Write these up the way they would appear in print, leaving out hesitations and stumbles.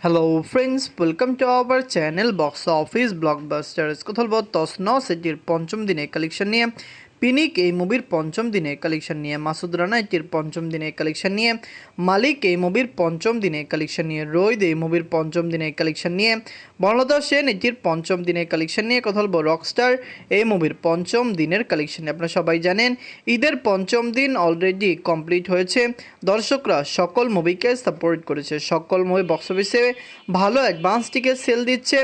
Hello friends, welcome to our channel box office blockbusters. কথা বলবো তসনস এটির পঞ্চম দিনে কালেকশন নিয়ে, পিনিক এই মুভির পঞ্চম দিনে কালেকশন নিয়ে, মাসুদ রানা এটির পঞ্চম দিনে কালেকশন নিয়ে, মালিক এই মুভির পঞ্চম দিনে কালেকশন নিয়ে, রোহিত এই মুভির পঞ্চম দিনে কালেকশন নিয়ে, বর্ণলতা সেন এটির পঞ্চম দিনের কালেকশন নিয়ে। কথা বলবো রকস্টার এই মুভির পঞ্চম দিনের কালেকশন নিয়ে। আপনারা সবাই জানেন ঈদের পঞ্চম দিন অলরেডি কমপ্লিট হয়েছে। দর্শকরা সকল মুভিকে সাপোর্ট করেছে, সকল মুভি বক্স অফিসে ভালো অ্যাডভান্স টিকিট সেল দিচ্ছে।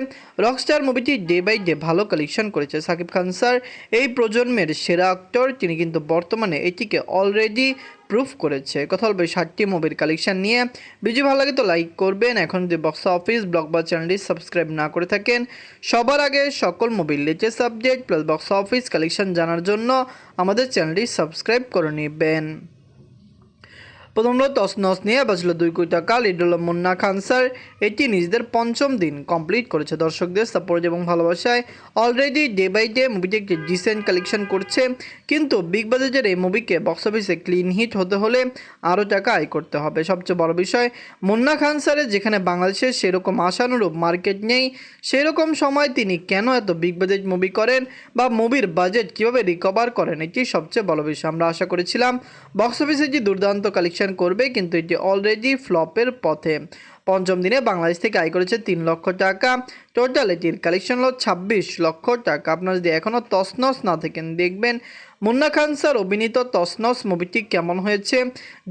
রকস্টার মুভিটি ডে বাই ডে ভালো কালেকশন করেছে। সাকিব খান স্যার এই প্রজন্মের সেরা অ্যাক্টর, তিনি কিন্তু বর্তমানে এটিকে অলরেডি প্রুফ করেছে। কথা বলবে 60টি মুভির কালেকশন নিয়ে। ভিডিও ভালো লাগে তো লাইক করবেন। এখন যদি বক্স অফিস ব্লকবাস চ্যানেলটি সাবস্ক্রাইব না করে থাকেন, সবার আগে সকল মুভির latest update plus box office collection জানার জন্য আমাদের চ্যানেলটি সাবস্ক্রাইব করে নেবেন। প্রথম তসনস নিয়ে বাজলো 2 কোটি টাকা। লিড হল মুন্না খান স্যার, এটি নিজেদের পঞ্চম দিন কমপ্লিট করেছে। দর্শকদের সাপোর্ট এবং ভালোবাসায় অলরেডি ডে বাই ডে মুভিটি একটি ডিসেন্ট কালেকশন করছে, কিন্তু বিগ বাজেটের এই মুভিকে বক্স অফিসে ক্লিন হিট হতে হলে আরও টাকা আয় করতে হবে। সবচেয়ে বড় বিষয়, মুন্না খান স্যারের যেখানে বাংলাদেশের সেরকম আশানুরূপ মার্কেট নেই, সেরকম সময় তিনি কেন এত বিগ বাজেট মুভি করেন বা মুভির বাজেট কীভাবে রিকভার করেন, এটি সবচেয়ে বড় বিষয়। আমরা আশা করেছিলাম বক্স অফিসে এটি দুর্দান্ত কালেকশন করবে, কিন্তু এটি অলরেডি ফ্লপের পথে। পঞ্চম দিনে বাংলাদেশ থেকে আয় করেছে 3 লক্ষ টাকা। টোটাল এটির কালেকশন হলো 26 লক্ষ টাকা। আপনারা যদি এখনও তসনস না থাকেন, দেখবেন মুন্না খান স্যার অভিনীত তসনস মুভিটি কেমন হয়েছে।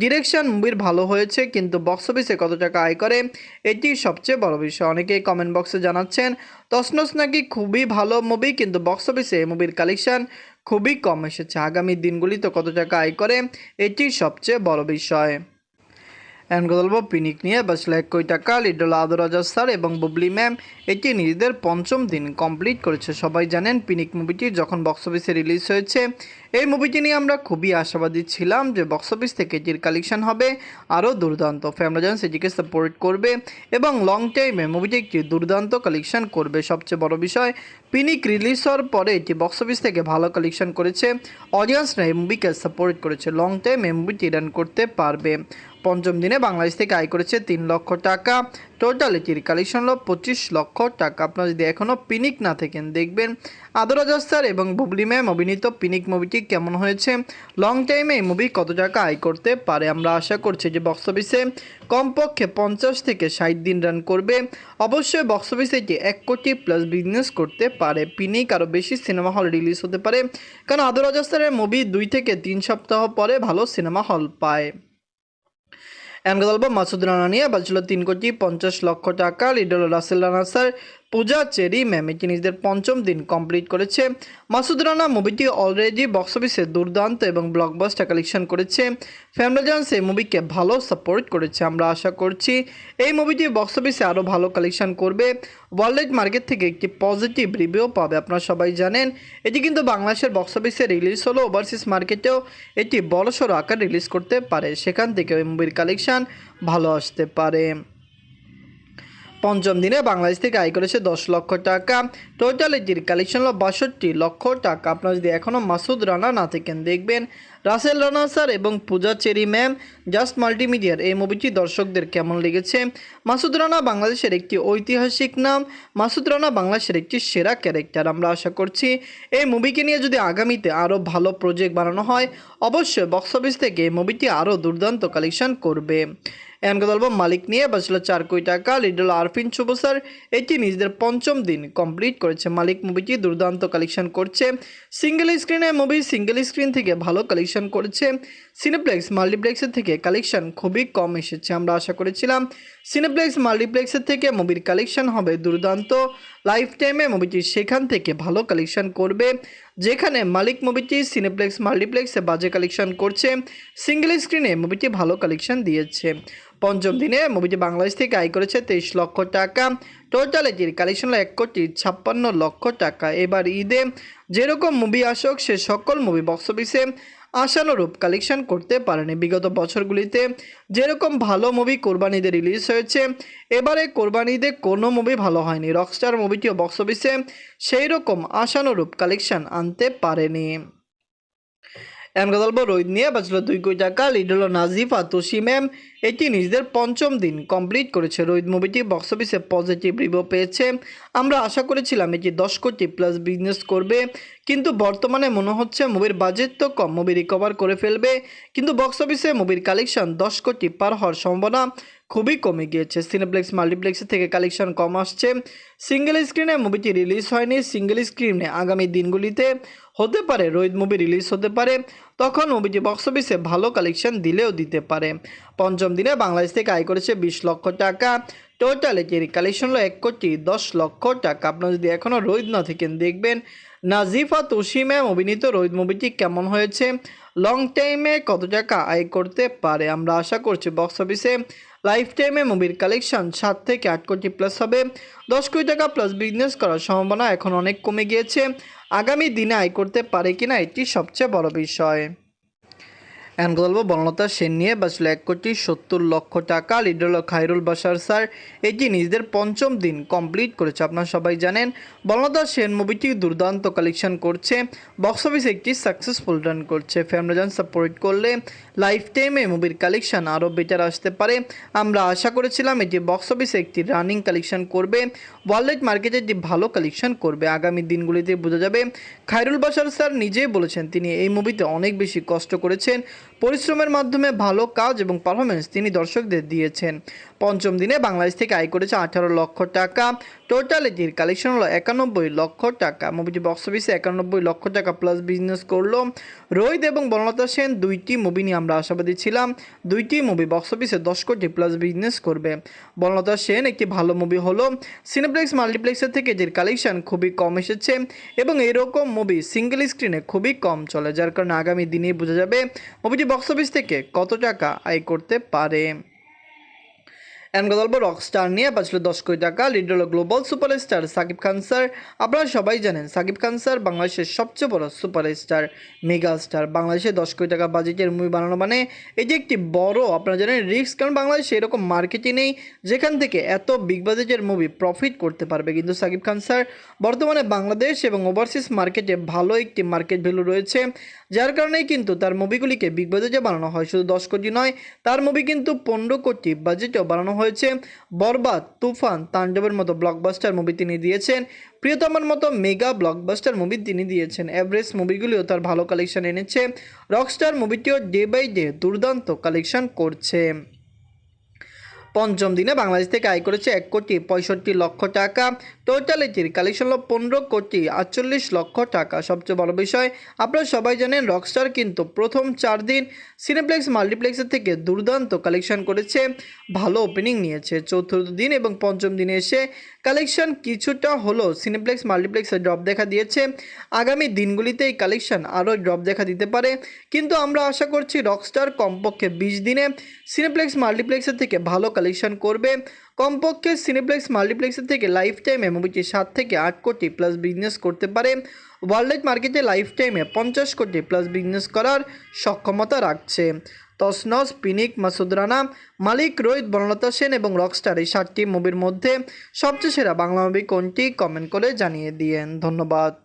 ডিরেকশন মুভির ভালো হয়েছে, কিন্তু বক্স অফিসে কত টাকা আয় করে এটি সবচেয়ে বড় বিষয়। অনেকেই কমেন্ট বক্সে জানাচ্ছেন তসনস নাকি খুবই ভালো মুভি, কিন্তু বক্স অফিসে এই মুভির কালেকশন খুবই কম এসেছে। আগামী দিনগুলিতে কত টাকা আয় করে এটি সবচেয়ে বড় বিষয়। এখন কথা বলবো পিনিক নিয়ে। বাঁচলো 1 কোটি টাকা। লিড হল আদর রাজা স্যার এবং বুবলি ম্যাম, এটি নিজেদের পঞ্চম দিন কমপ্লিট করেছে। সবাই জানেন পিনিক মুভিটি যখন বক্স অফিসে রিলিজ হয়েছে, এই মুভিটি নিয়ে আমরা খুবই আশাবাদী ছিলাম যে বক্স অফিস থেকে এটির কালেকশন হবে আরও দুর্দান্ত। ফ্যামিলি জান্স এটিকে সাপোর্ট করবে এবং লং টাইমে মুভিটি একটি দুর্দান্ত কালেকশন করবে। সবচেয়ে বড় বিষয়, পিনিক রিলিজ হওয়ার পরে এটি বক্স অফিস থেকে ভালো কালেকশন করেছে। অডিয়েন্সরা এই মুভিকে সাপোর্ট করেছে, লং টাইম এই মুভিটি রান করতে পারবে। পঞ্চম দিনে বাংলাদেশ থেকে আয় করেছে 3 লক্ষ টাকা। টোটাল এটির কালেকশন হলো 25 লক্ষ টাকা। আপনারা যদি এখনও পিনিক না থাকেন, দেখবেন আদর রাজা স্যার এবং বুবলি ম্যাম অভিনীত পিনিক মুভিটি কেমন হয়েছে, লং টাইমে এই মুভি কত টাকা আয় করতে পারে। আমরা আশা করছি যে বক্স অফিসে কমপক্ষে 50 থেকে 60 দিন রান করবে। অবশ্যই বক্স অফিসে এটি 1 কোটি প্লাস বিজনেস করতে পারে। পিনিক আরও বেশি সিনেমা হল রিলিজ হতে পারে, কারণ আদর রাজা স্যারের মুভি 2 থেকে 3 সপ্তাহ পরে ভালো সিনেমা হল পায়। এমন কথা বলবো মাসুদ রানা নিয়ে। বাজছিল 3,50,00,000 টাকা। লিড হল রাসেল রানা স্যার, পূজা চেরি ম্যাম, এটি নিজেদের পঞ্চম দিন কমপ্লিট করেছে। মাসুদ রানা মুভিটি অলরেডি বক্স অফিসে দুর্দান্ত এবং ব্লকবাস্টার কালেকশন করেছে। ফ্যামিলি জান্স এই মুভিকে ভালো সাপোর্ট করেছে। আমরা আশা করছি এই মুভিটি বক্স অফিসে আরও ভালো কালেকশন করবে, ওয়ার্ল্ড মার্কেট থেকে একটি পজিটিভ রিভিউ পাবে। আপনারা সবাই জানেন এটি কিন্তু বাংলাদেশের বক্স অফিসে রিলিজ হলো, ওভারসিজ মার্কেটেও এটি বড়সড় আকার রিলিজ করতে পারে, সেখান থেকে ওই মুভির কালেকশন ভালো আসতে পারে। পঞ্চম দিনে বাংলাদেশ থেকে আয় করেছে 10 লক্ষ টাকা। টোটাল এটির কালেকশন হলো 62 লক্ষ টাকা। আপনারা যদি এখনও মাসুদ রানা না থাকেন, দেখবেন রাসেল রানা স্যার এবং পূজা চেরি ম্যাম জাস্ট মাল্টিমিডিয়ার এই মুভিটি দর্শকদের কেমন লেগেছে। মাসুদ রানা বাংলাদেশের একটি ঐতিহাসিক নাম, মাসুদ রানা বাংলাদেশের একটি সেরা ক্যারেক্টার। আমরা আশা করছি এই মুভিকে নিয়ে যদি আগামীতে আরও ভালো প্রজেক্ট বানানো হয়, অবশ্যই বক্স অফিস থেকে এই মুভিটি আরও দুর্দান্ত কালেকশন করবে। এখন কথা বলবো মালিক নিয়ে। বাঁচলো 4 কোটি টাকা। লিড হল আরফিন শুভ স্যার, এটি নিজেদের পঞ্চম দিন কমপ্লিট করেছে। মালিক মুভিটি দুর্দান্ত কালেকশন করছে। সিঙ্গেল স্ক্রিনের মুভি সিঙ্গেল স্ক্রিন থেকে ভালো কালেকশন করেছে। সিনেপ্লেক্স মাল্টিপ্লেক্সের থেকে কালেকশন খুবই কম এসেছে। আমরা আশা করেছিলাম সিনেপ্লেক্স মাল্টিপ্লেক্সের থেকে মুভির কালেকশন হবে দুর্দান্ত। লাইফ টাইমে মুভিটি সেখান থেকে ভালো কালেকশন করবে, যেখানে মালিক মুভিটি সিনেপ্লেক্স মাল্টিপ্লেক্সে বাজে কালেকশন করছে, সিঙ্গেল স্ক্রিনে মুভিটি ভালো কালেকশন দিয়েছে। পঞ্চম দিনে মুভিটি বাংলাদেশ থেকে আয় করেছে 23 লক্ষ টাকা। টোটাল এটির কালেকশন হলো 1,56,00,000 টাকা। এবার ঈদে যেরকম মুভি আসুক, সে সকল মুভি বক্স অফিসে আশানুরূপ কালেকশন করতে পারেনি। বিগত বছরগুলিতে যেরকম ভালো মুভি কোরবানি ঈদে রিলিজ হয়েছে, এবারে কোরবানি ঈদে কোনো মুভি ভালো হয়নি। রকস্টার মুভিটিও বক্স অফিসে সেই রকম আশানুরূপ কালেকশন আনতে পারেনি। এখন কথা বলবো রোহিত নিয়ে। বাঁচলো 2 কোটি টাকা। লিড হলো নাজিফা তোশিমেম। এটি নিজেদের পঞ্চম দিন কমপ্লিট করেছে। রোহিত মুভিটি বক্স অফিসে পজিটিভ রিভিউ পেয়েছে। আমরা আশা করেছিলাম এটি 10 কোটি প্লাস বিজনেস করবে, কিন্তু বর্তমানে মনে হচ্ছে মুভির বাজেট তো কম, মুভি রিকভার করে ফেলবে, কিন্তু বক্স অফিসে মুভির কালেকশন 10 কোটি পার হওয়ার সম্ভাবনা খুবই কমে গিয়েছে। সিনেপ্লেক্স মাল্টিপ্লেক্সের থেকে কালেকশন কম আসছে। সিঙ্গেল স্ক্রিনে মুভিটি রিলিজ হয়নি। সিঙ্গেল স্ক্রিনে আগামী দিনগুলিতে হতে পারে রোহিত মুভি রিলিজ হতে পারে, তখন মুভিটি বক্স অফিসে ভালো কালেকশন দিলেও দিতে পারে। পঞ্চম দিনে বাংলাদেশ থেকে আয় করেছে 20 লক্ষ টাকা। টোটাল এটির কালেকশন হলো 1,10,00,000 টাকা। আপনারা যদি এখনও রোহিত না থাকেন, দেখবেন নাজিফা তোশিমেম অভিনীত রোহিত মুভিটি কেমন হয়েছে, লং টাইমে কত টাকা আয় করতে পারে। আমরা আশা করছি বক্স অফিসে লাইফ টাইমে মুভির কালেকশন 7 থেকে 8 কোটি প্লাস হবে। 10 কোটি টাকা প্লাস বিজনেস করার সম্ভাবনা এখন অনেক কমে গিয়েছে। আগামী দিনে আয় করতে পারে কিনা এটি সবচেয়ে বড় বিষয়। এখন বলবো বনলতা সেন নিয়ে। বাঁচলো 1,70,00,000 টাকা। লিড হলো খায়রুল বাশার স্যার। এটি নিজেদের পঞ্চম দিন কমপ্লিট করেছে। আপনারা সবাই জানেন বনলতা সেন মুভিটি দুর্দান্ত কালেকশন করছে, বক্স অফিসে একটি সাকসেসফুল রান করছে। ফ্যামিলিজন সাপোর্ট করলে লাইফ টাইমে মুভির কালেকশন আরও বেটার আসতে পারে। আমরা আশা করেছিলাম এটি বক্স অফিসে একটি রানিং কালেকশন করবে, ওয়ার্ল্ড মার্কেটে একটি ভালো কালেকশন করবে। আগামী দিনগুলিতে বোঝা যাবে। খায়রুল বাশার স্যার নিজেই বলেছেন তিনি এই মুভিতে অনেক বেশি কষ্ট করেছেন, পরিশ্রমের মাধ্যমে ভালো কাজ এবং পারফরমেন্স তিনি দর্শকদের দিয়েছেন। পঞ্চম দিনে বাংলাদেশ থেকে আয় করেছে 18 লক্ষ টাকা। টোটাল এটির কালেকশন হলো 91 লক্ষ টাকা। মুভিটি বক্স অফিসে 91 লক্ষ টাকা প্লাস বিজনেস করলো। রোহিত এবং বনলতা সেন দুইটি মুভি নিয়ে আমরা আশাবাদী ছিলাম, দুইটি মুভি বক্স অফিসে 10 কোটি প্লাস বিজনেস করবে। বনলতা সেন একটি ভালো মুভি হলো, সিনেপ্লেক্স মাল্টিপ্লেক্সের থেকে এটির কালেকশন খুবই কম এসেছে এবং এরকম মুভি সিঙ্গেল স্ক্রিনে খুবই কম চলে, যার কারণে আগামী দিনেই বোঝা যাবে মুভিটি বক্স অফিস থেকে কত টাকা আয় করতে পারে। এখন কথা বলবো রকস্টার নিয়ে। বাঁচলো 10 কোটি টাকা। লিড হলো global superstar Shakib Khan sir. আপনারা সবাই জানেন সাকিব খান স্যার বাংলাদেশের সবচেয়ে বড় সুপারস্টার, মেগা স্টার। বাংলাদেশে 10 কোটি টাকা বাজেটের মুভি বানানো মানে এটি একটি বড়, আপনারা জানেন, রিস্ক, কারণ বাংলাদেশে এরকম মার্কেটই নেই যেখান থেকে এত বিগ বাজেটের মুভি প্রফিট করতে পারবে। কিন্তু সাকিব খান স্যার বর্তমানে বাংলাদেশ এবং ওভারসিজ মার্কেটে ভালো একটি মার্কেট ভ্যালু রয়েছে, যার কারণেই কিন্তু তার মুভিগুলিকে বিগ বাজেটে বানানো হয়। শুধু 10 কোটি নয়, তার মুভি কিন্তু 15 কোটি বাজেটেও বানানো হয়েছে। বরবাদ, তুফান, তাণ্ডবের মতো ব্লকবাস্টার মুভি তিনি দিয়েছেন। প্রিয়তমার মতো মেগা ব্লকবাস্টার মুভি তিনি দিয়েছেন। এভারেজ মুভিগুলিও তার ভালো কালেকশন এনেছে। রকস্টার মুভিটিও ডে বাই ডে দুর্দান্ত কালেকশন করছে। পঞ্চম দিনে বাংলাদেশ থেকে আয় করেছে 1,65,00,000 টাকা। টোটাল এটির কালেকশন হলো 15,48,00,000 টাকা। সবচেয়ে বড় বিষয়, আপনারা সবাই জানেন রকস্টার কিন্তু প্রথম 4 দিন সিনেপ্লেক্স মাল্টিপ্লেক্সের থেকে দুর্দান্ত কালেকশন করেছে, ভালো ওপেনিং নিয়েছে। চতুর্থ দিন এবং পঞ্চম দিনে এসে কালেকশন কিছুটা হলো সিনেপ্লেক্স মাল্টিপ্লেক্সে ড্রপ দেখা দিয়েছে। আগামী দিনগুলিতে এই কালেকশন আরও ড্রপ দেখা দিতে পারে, কিন্তু আমরা আশা করছি রকস্টার কমপক্ষে 20 দিনে সিনেপ্লেক্স মাল্টিপ্লেক্সের থেকে ভালো কালেকশন করবে। কমপক্ষে সিনেপ্লেক্স মাল্টিপ্লেক্সের থেকে লাইফ টাইমে মুভিটি 7 থেকে 8 কোটি প্লাস বিজনেস করতে পারে। ওয়ার্ল্ড মার্কেটে লাইফ টাইমে 50 কোটি প্লাস বিজনেস করার সক্ষমতা রাখছে। তসনস, পিনিক, মাসুদ রানা, মালিক, রোহিত, বনলতা সেন এবং রকস্টার এই 7টি মুভির মধ্যে সবচেয়ে সেরা বাংলা মুভি কোনটি, কমেন্ট করে জানিয়ে দিয়েন। ধন্যবাদ।